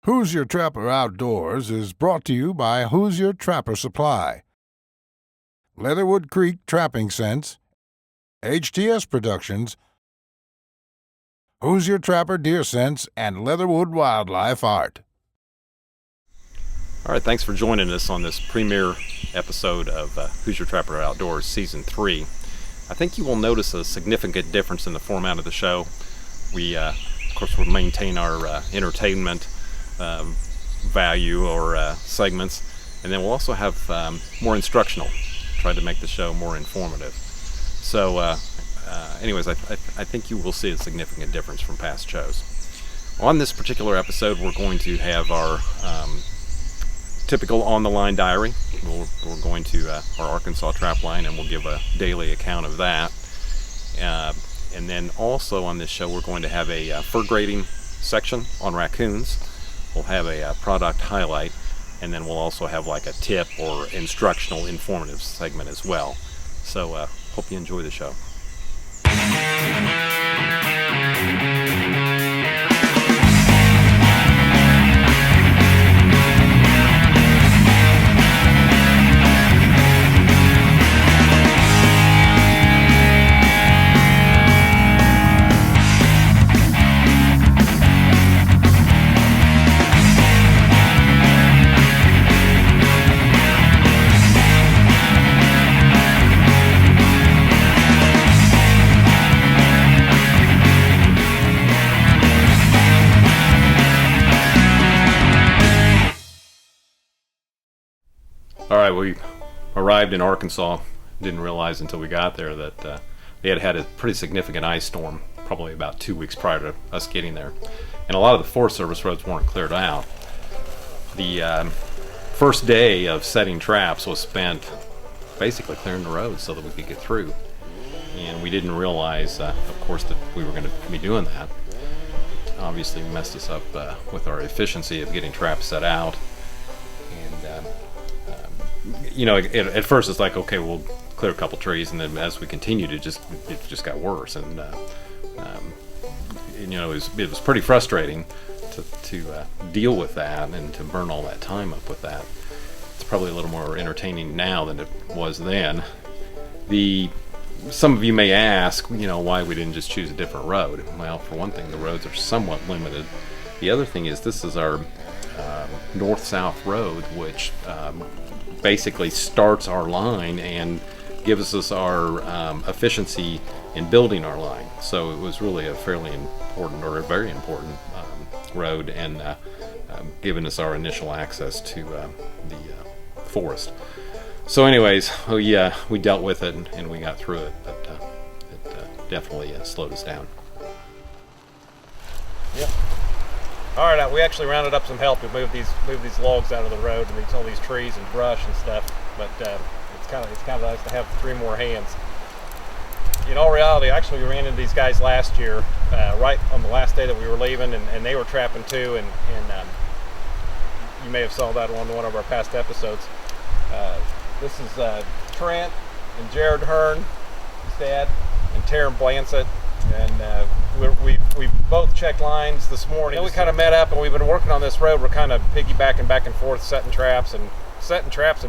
Hoosier Trapper Outdoors is brought to you by Hoosier Trapper Supply, Leatherwood Creek Trapping Scents, HTS Productions, Hoosier Trapper Deer Scents, and Leatherwood Wildlife Art. All right, thanks for joining us on this premiere episode of Hoosier Trapper Outdoors Season 3. I think you will notice a significant difference in the format of the show. We, of course, will maintain our entertainment value or segments, and then we'll also have more instructional, try to make the show more informative. So anyways, I think you will see a significant difference from past shows. On this particular episode, we're going to have our typical on-the-line diary. We're going to our Arkansas trap line, and we'll give a daily account of that. And then also on this show, we're going to have a fur grading section on raccoons. We'll have a product highlight, and then we'll also have like a tip or instructional, informative segment as well. So hope you enjoy the show. All right, we arrived in Arkansas. Didn't realize until we got there that they had a pretty significant ice storm, probably about 2 weeks prior to us getting there. And a lot of the Forest Service roads weren't cleared out. The first day of setting traps was spent basically clearing the roads so that we could get through. And we didn't realize, of course, that we were going to be doing that. Obviously messed us up with our efficiency of getting traps set out. And at first it's like, okay, we'll clear a couple trees, and then as we continued, it just got worse, and it was pretty frustrating to deal with that and to burn all that time up with that. It's probably a little more entertaining now than it was then. Some of you may ask, why we didn't just choose a different road. Well, for one thing, the roads are somewhat limited. The other thing is this is our north-south road, which basically starts our line and gives us our efficiency in building our line. So it was really a fairly important, or a very important road, and giving us our initial access to the forest. So anyways, we dealt with it and we got through it, but it definitely slowed us down. Yep. All right, we actually rounded up some help to move these logs out of the road and all these trees and brush and stuff. But it's kind of nice to have 3 more hands. In all reality, actually, we ran into these guys last year, right on the last day that we were leaving, and they were trapping too. And you may have saw that on one of our past episodes. This is Trent and Jared Hearn, his dad, and Taryn Blansett. And we both checked lines this morning. Then we kind of met up, and we've been working on this road. We're kind of piggybacking back and forth, setting traps and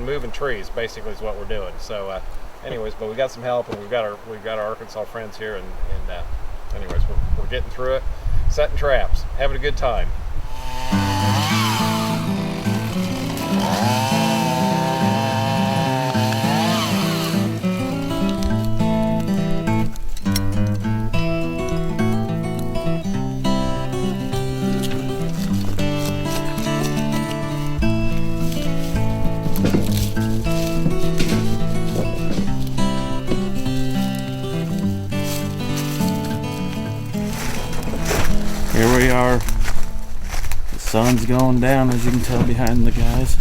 moving trees. Basically, is what we're doing. So, anyways, but we got some help, and we've got our Arkansas friends here, and anyways, we're getting through it, setting traps, having a good time. Here we are. The sun's going down, as you can tell behind the guys.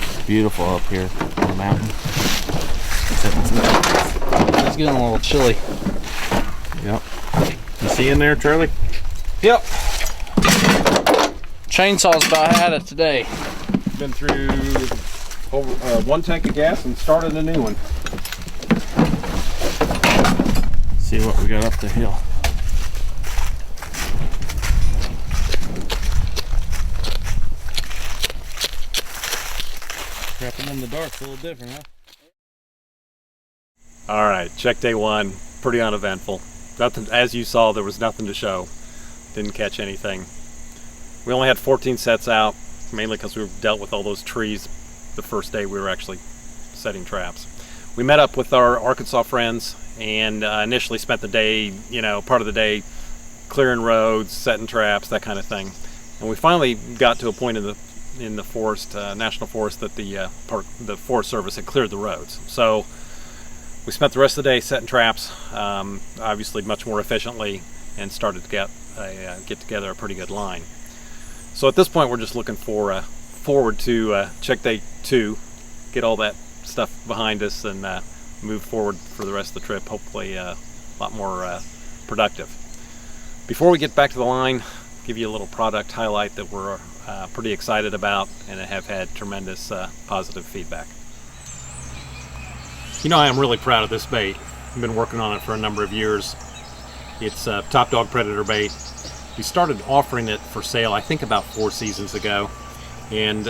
It's beautiful up here on the mountain. It's getting a little chilly. Yep. You see in there, Charlie? Yep. Chainsaw's about had it today. Been through over 1 tank of gas and started a new one. See what we got up the hill. Trapping in the dark's a little different, huh? All right, check day one. Pretty uneventful. Nothing, as you saw, there was nothing to show. Didn't catch anything. We only had 14 sets out, mainly because we dealt with all those trees the first day we were actually setting traps. We met up with our Arkansas friends and initially spent the day, part of the day clearing roads, setting traps, that kind of thing. And we finally got to a point in the forest, national forest, that the Forest Service had cleared the roads. So we spent the rest of the day setting traps, obviously much more efficiently, and started to get together a pretty good line. So at this point, we're just looking forward to check day 2, get all that stuff behind us, and move forward for the rest of the trip, hopefully a lot more productive. Before we get back to the line, give you a little product highlight that we're pretty excited about and have had tremendous positive feedback. I am really proud of this bait. I've been working on it for a number of years. It's a Top Dog Predator bait. We started offering it for sale, I think, about 4 seasons ago, and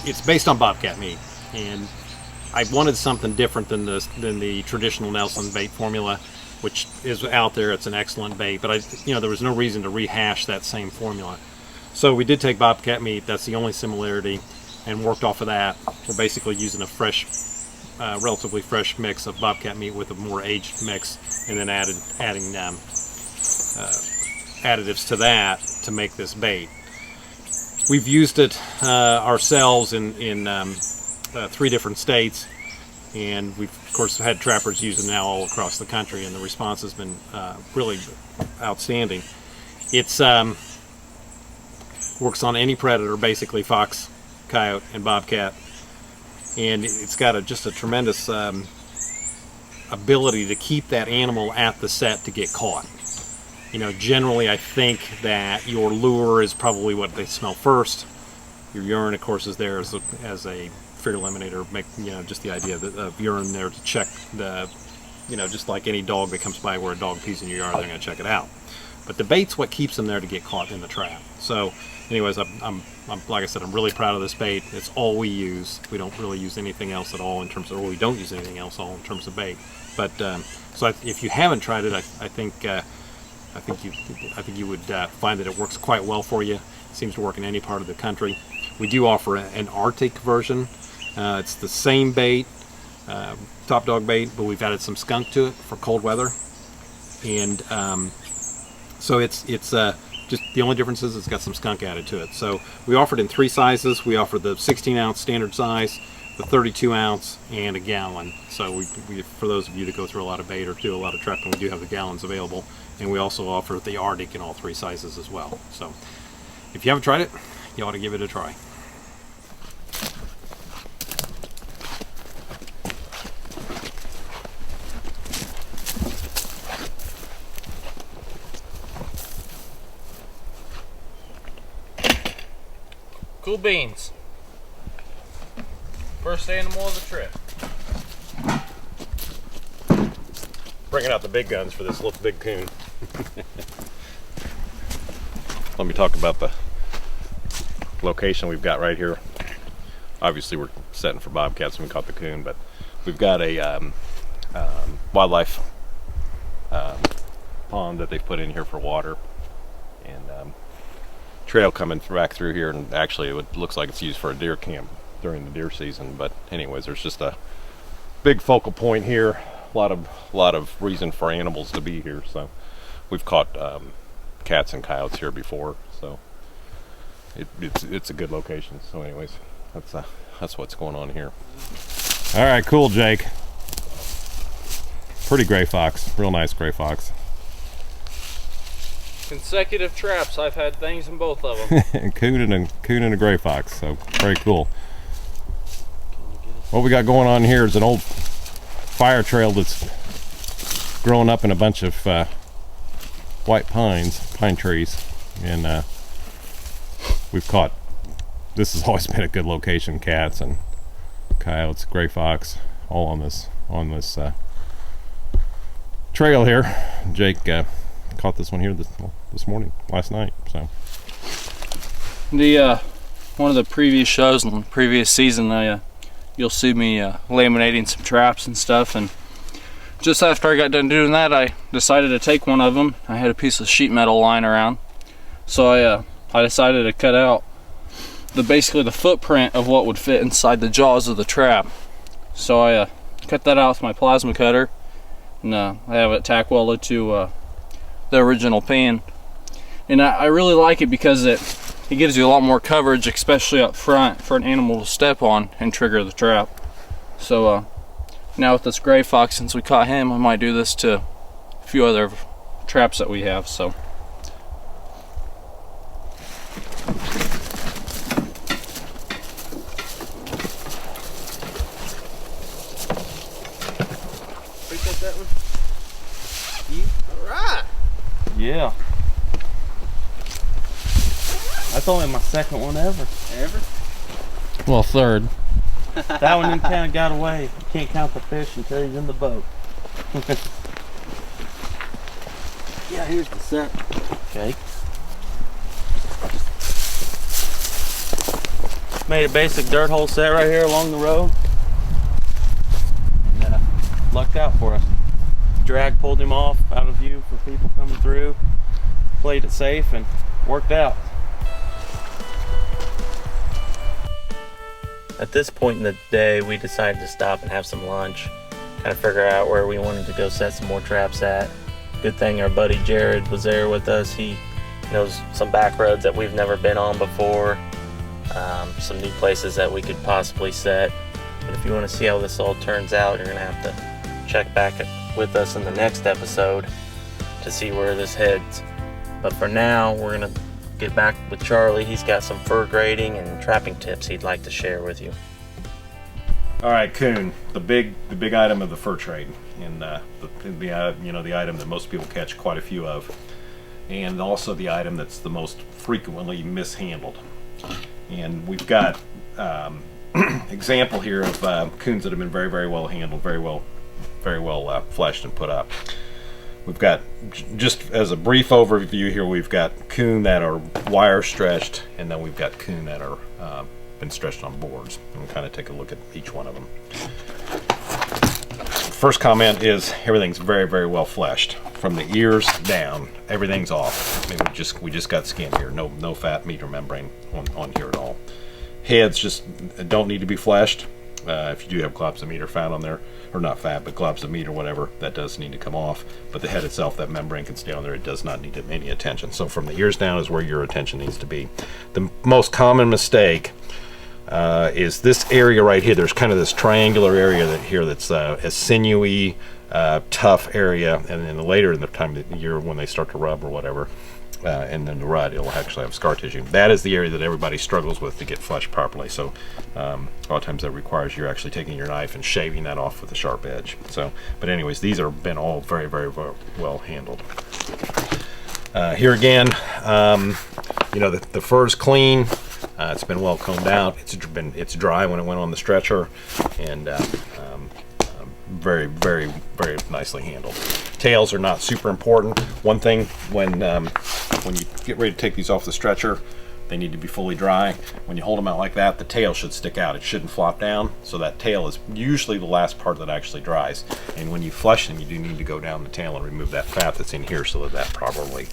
it's based on bobcat meat. And I wanted something different than the traditional Nelson bait formula, which is out there. It's an excellent bait, but there was no reason to rehash that same formula. So we did take bobcat meat. That's the only similarity, and worked off of that. We're basically using a fresh, relatively fresh mix of bobcat meat with a more aged mix, and then adding additives to that to make this bait. We've used it ourselves in 3 different states, and we've of course had trappers use it now all across the country, and the response has been really outstanding. It's works on any predator, basically fox, coyote, and bobcat, and it's got just a tremendous ability to keep that animal at the set to get caught. Generally I think that your lure is probably what they smell first. Your urine, of course, is there as a fear eliminator, just the idea of urine there to check just like any dog that comes by where a dog pees in your yard, they're going to check it out. But the bait's what keeps them there to get caught in the trap. So anyways, I'm like I said, I'm really proud of this bait. It's all we use. We don't really use anything else at all in terms of, or we don't use anything else at all in terms of bait. But so if you haven't tried it, I think you would find that it works quite well for you. It seems to work in any part of the country. We do offer an Arctic version. It's the same bait, Top Dog bait, but we've added some skunk to it for cold weather. And so it's just the only difference is it's got some skunk added to it. So we offer it in 3 sizes. We offer the 16-ounce standard size, the 32-ounce, and a gallon. So we, for those of you that go through a lot of bait or do a lot of trapping, we do have the gallons available. And we also offer the Arctic in all 3 sizes as well. So if you haven't tried it, you ought to give it a try. Cool beans. First animal of the trip. Bringing out the big guns for this little big coon. Let me talk about the location we've got right here. Obviously we're setting for bobcats when we caught the coon, but we've got a wildlife pond that they've put in here for water, and trail coming back through here, and actually it looks like it's used for a deer camp during the deer season. But anyways, there's just a big focal point here, a lot of reason for animals to be here. So we've caught cats and coyotes here before, so it's a good location. So anyways, that's what's going on here. All right, cool, Jake. Pretty gray fox, real nice gray fox. Consecutive traps, I've had things in both of them. coon and a gray fox, so very cool. What we got going on here is an old fire trail that's growing up in a bunch of white pine trees, and we've caught, this has always been a good location, cats and coyotes, gray fox, all on this trail here. Jake caught this one here this morning, last night. So The one of the previous shows in the previous season, you'll see me laminating some traps and stuff, and just after I got done doing that, I decided to take one of them. I had a piece of sheet metal lying around, so I decided to cut out basically the footprint of what would fit inside the jaws of the trap. So I cut that out with my plasma cutter, and I have it tack welded to the original pan. And I really like it because it gives you a lot more coverage, especially up front, for an animal to step on and trigger the trap. So now with this gray fox, since we caught him, I might do this to a few other traps that we have. So that one? Alright! Yeah. That's only my second one ever. Ever? Well, third. That one kind of got away. You can't count the fish until he's in the boat. Yeah, here's the set. Okay. Made a basic dirt hole set right here along the road. And lucked out for us. Drag pulled him off out of view for people coming through. Played it safe and worked out. At this point in the day, we decided to stop and have some lunch, kind of figure out where we wanted to go set some more traps at. Good thing our buddy Jared was there with us. He knows some back roads that we've never been on before, some new places that we could possibly set. But if you want to see how this all turns out, you're going to have to check back with us in the next episode to see where this heads. But for now, we're going to get back with Charlie. He's got some fur grading and trapping tips he'd like to share with you. All right, coon, the big item of the fur trade, and the item that most people catch quite a few of, and also the item that's the most frequently mishandled. And we've got example here of coons that have been very well handled, very well fleshed and put up. We've got, just as a brief overview here, we've got coon that are wire stretched, and then we've got coon that are been stretched on boards. And we'll kind of take a look at each one of them. First comment is everything's very well fleshed. From the ears down, everything's off. I mean, we just got skin here, no fat, meat, or membrane on here at all. Heads just don't need to be fleshed. If you do have globs of meat or fat on there, or not fat, but globs of meat or whatever, that does need to come off. But the head itself, that membrane can stay on there. It does not need any attention. So from the ears down is where your attention needs to be. The most common mistake is this area right here. There's kind of this triangular area that's a sinewy, tough area, and then later in the time of the year when they start to rub or whatever, and then the rut, it'll actually have scar tissue. That is the area that everybody struggles with to get fleshed properly. So a lot of times that requires you actually taking your knife and shaving that off with a sharp edge. So, but anyways, these have been all very well handled. Here again, the fur is clean. It's been well combed out. It's dry when it went on the stretcher, and very nicely handled. Tails are not super important. One thing, when you get ready to take these off the stretcher, they need to be fully dry. When you hold them out like that, the tail should stick out. It shouldn't flop down. So that tail is usually the last part that actually dries. And when you flush them, you do need to go down the tail and remove that fat that's in here so that properly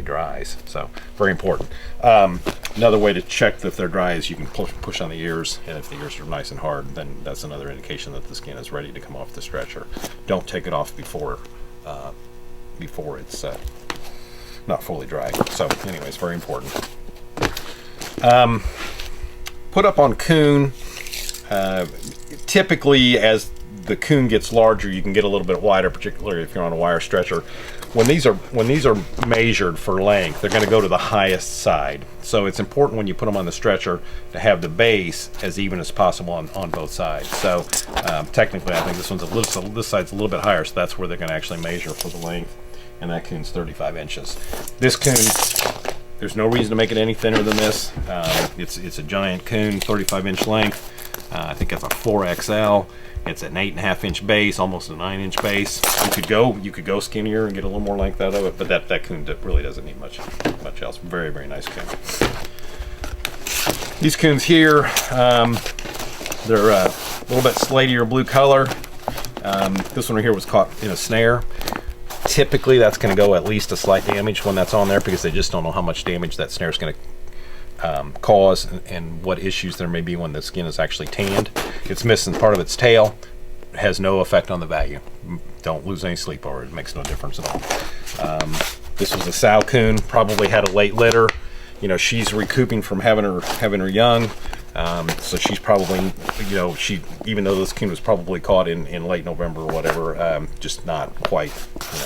dries. So very important. Another way to check if they're dry is you can push on the ears, and if the ears are nice and hard, then that's another indication that the skin is ready to come off the stretcher. Don't take it off before it's not fully dry. So anyways, very important. Put up on coon, typically as the coon gets larger, you can get a little bit wider, particularly if you're on a wire stretcher. When these are measured for length, they're going to go to the highest side. So it's important when you put them on the stretcher to have the base as even as possible on both sides. So technically, I think this side's a little bit higher, so that's where they're going to actually measure for the length. And that coon's 35 inches. This coon, there's no reason to make it any thinner than this. It's a giant coon, 35-inch length. I think it's a 4XL. It's an 8.5 inch base, almost a 9-inch base. You could go skinnier and get a little more length out of it, but that coon really doesn't need much else. Very nice coon. These coons here, they're a little bit slatier blue color. This one right here was caught in a snare. Typically that's going to go at least a slight damage when that's on there, because they just don't know how much damage that snare is going to cause and what issues there may be when the skin is actually tanned. It's missing part of its tail. It has no effect on the value. Don't lose any sleep over it. It makes no difference at all. This was a sow coon, probably had a late litter. You know, she's recouping from having her young. So she's probably, you know, even though this coon was probably caught in late November or whatever, just not quite,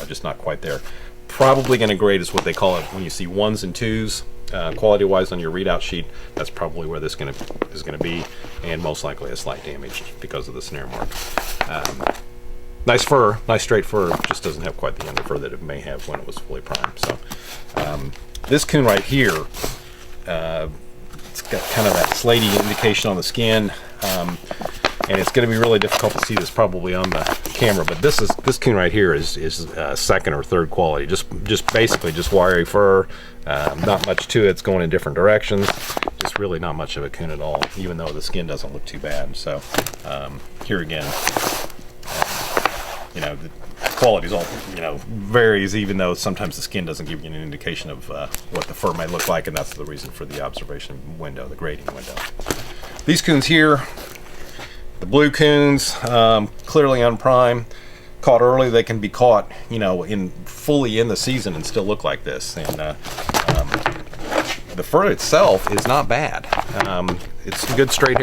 just not quite there. Probably going to grade is what they call it when you see 1s and 2s, quality-wise on your readout sheet. That's probably where this is going to be, and most likely a slight damage because of the snare mark. Nice fur, nice straight fur. Just doesn't have quite the underfur that it may have when it was fully primed. So this coon right here. It's got kind of that slaty indication on the skin, and it's going to be really difficult to see this probably on the camera. But this coon right here is second or third quality. Just basically just wiry fur, not much to it. It's going in different directions. Just really not much of a coon at all, even though the skin doesn't look too bad. So here again, the quality's all varies, even though sometimes the skin doesn't give you an indication of what the fur may look like, and that's the reason for the observation window, the grading window. These coons here, the blue coons, clearly unprimed, caught early. They can be caught fully in the season and still look like this. And the fur itself is not bad. It's good straight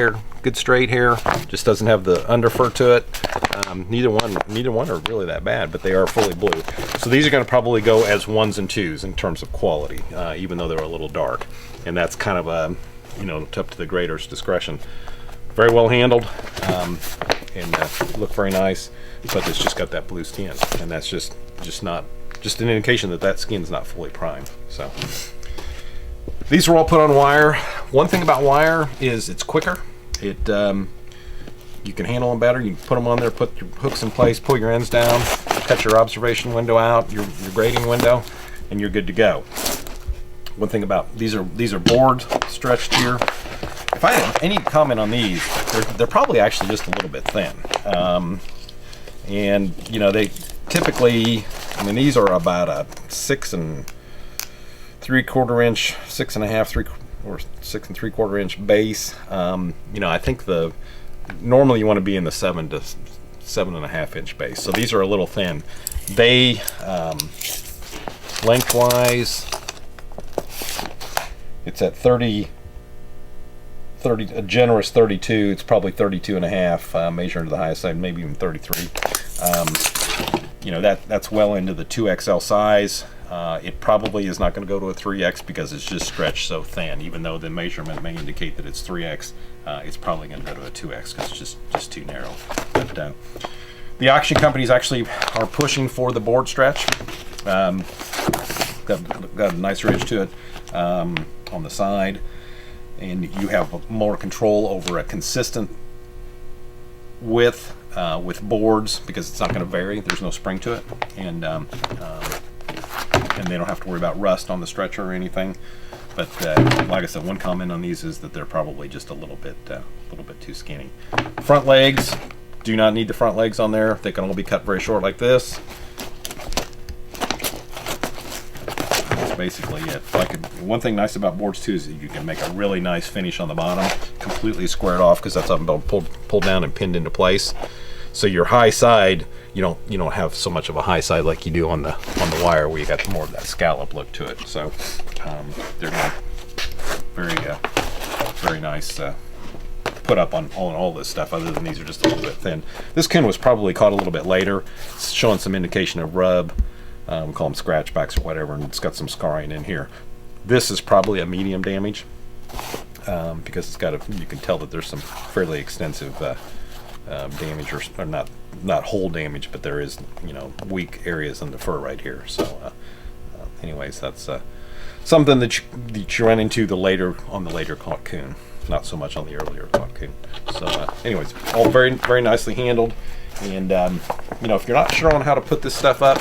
hair, just doesn't have the underfur to it. Neither one are really that bad, but they are fully blue. So these are going to probably go as 1s and 2s in terms of quality, even though they're a little dark. And that's kind of up to the grader's discretion. Very well handled, and look very nice, but it's just got that blue skin, and that's just an indication that skin's not fully primed. So these are all put on wire. One thing about wire is it's quicker. You can handle them better. You can put them on there, put your hooks in place, pull your ends down, cut your observation window out, your grading window, and you're good to go. One thing about these are boards stretched here. If I had any comment on these, they're probably actually just a little bit thin. And they typically, these are about a 6 3/4 inch, 6.5, or 6 3/4 inch base. I think normally you want to be in the 7 to 7.5 inch base. So these are a little thin. They lengthwise, it's at 30, a generous 32. It's probably 32.5, measuring to the highest side, maybe even 33. That's well into the 2XL size. It probably is not going to go to a 3X because it's just stretched so thin. Even though the measurement may indicate that it's 3X, it's probably going to go to a 2X because it's just too narrow. But the auction companies actually are pushing for the board stretch. Got a nicer edge to it on the side, and you have more control over a consistent width with boards because it's not going to vary. There's no spring to it, and they don't have to worry about rust on the stretcher or anything. But like I said, one comment on these is that they're probably just a little bit too skinny. Front legs, do not need the front legs on there. They can all be cut very short like this. That's basically it. One thing nice about boards too is that you can make a really nice finish on the bottom, completely squared off, because that's all pulled down and pinned into place. So your high side, you don't have so much of a high side like you do on the wire, where you got more of that scallop look to it. So they're very nice put up on all this stuff. Other than these are just a little bit thin. This coon was probably caught a little bit later, it's showing some indication of rub. We call them scratchbacks or whatever, and it's got some scarring in here. This is probably a medium damage because it's got you can tell that there's some fairly extensive damage, or not whole damage, but there is weak areas in the fur right here. So anyways, that's something that you run into on the later caught coon, not so much on the earlier caught coon. So anyways, all very very nicely handled. And if you're not sure on how to put this stuff up,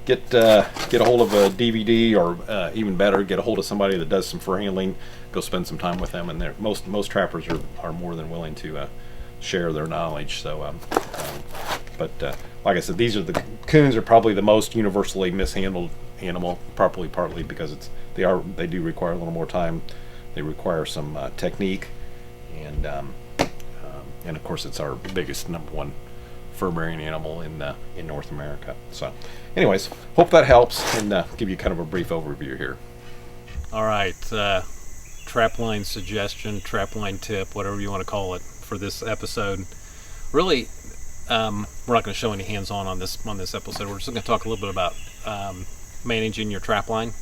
get a hold of a DVD, or even better, get a hold of somebody that does some fur handling. Go spend some time with them, and most trappers are more than willing to share their knowledge. So, but like I said, coons are probably the most universally mishandled animal, partly because they do require a little more time. They require some technique, and of course it's our biggest number one fur-bearing animal in North America. So, anyways, hope that helps, and give you kind of a brief overview here. All right, trapline suggestion, trapline tip, whatever you want to call it, for this episode. Really, we're not going to show any hands-on on this episode. We're just going to talk a little bit about managing your trapline.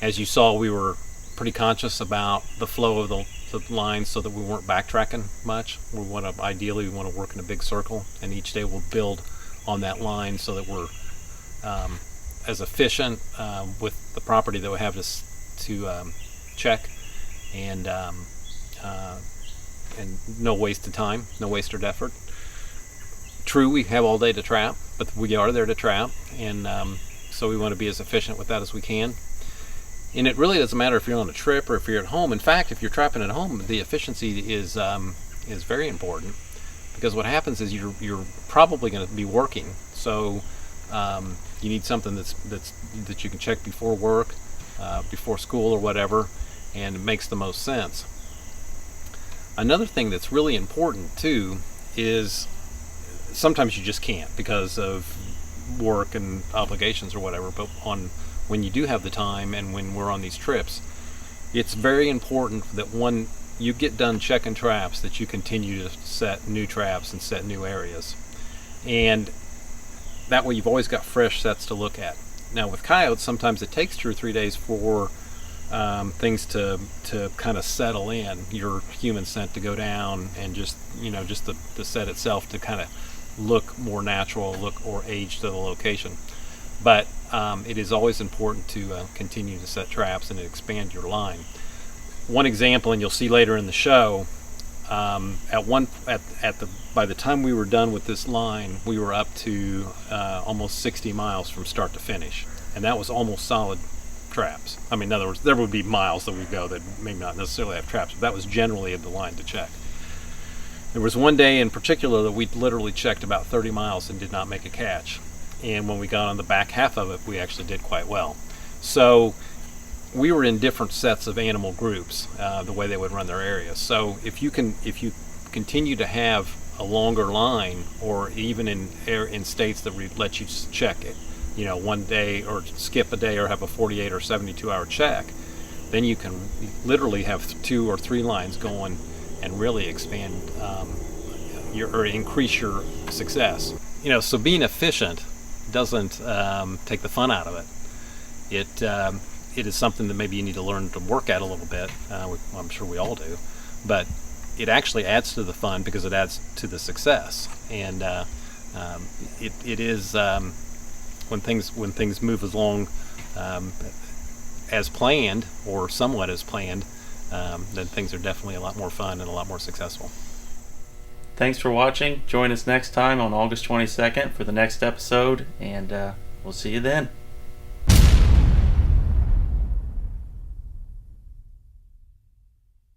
As you saw, we were pretty conscious about the flow of the line so that we weren't backtracking much. Ideally we want to work in a big circle, and each day we'll build on that line so that we're as efficient with the property that we have to check, and no wasted time, no wasted effort. True, we have all day to trap, but we are there to trap, and so we want to be as efficient with that as we can. And it really doesn't matter if you're on a trip or if you're at home. In fact, if you're trapping at home, the efficiency is very important, because what happens is you're probably going to be working. So you need something that you can check before work, before school or whatever, and it makes the most sense. Another thing that's really important too is sometimes you just can't because of work and obligations or whatever, but when you do have the time and when we're on these trips, it's very important that when you get done checking traps, that you continue to set new traps and set new areas. And that way you've always got fresh sets to look at. Now with coyotes, sometimes it takes 2 or 3 days for things to kind of settle in, your human scent to go down, and just the set itself to kind of look more natural, or age to the location. But it is always important to continue to set traps and expand your line. One example, and you'll see later in the show, by the time we were done with this line, we were up to almost 60 miles from start to finish, and that was almost solid traps. I mean, in other words, there would be miles that we go that may not necessarily have traps, but that was generally the line to check. There was one day in particular that we literally checked about 30 miles and did not make a catch. And when we got on the back half of it, we actually did quite well. So we were in different sets of animal groups, the way they would run their areas. So if you continue to have a longer line, or even in states that let you check it, one day, or skip a day, or have a 48 or 72 hour check, then you can literally have 2 or 3 lines going and really expand or increase your success. So being efficient doesn't take the fun out of it. It is something that maybe you need to learn to work at a little bit. I'm sure we all do, but it actually adds to the fun because it adds to the success. And it is when things move along as planned, or somewhat as planned, then things are definitely a lot more fun and a lot more successful. Thanks for watching. Join us next time on August 22nd for the next episode, and we'll see you then.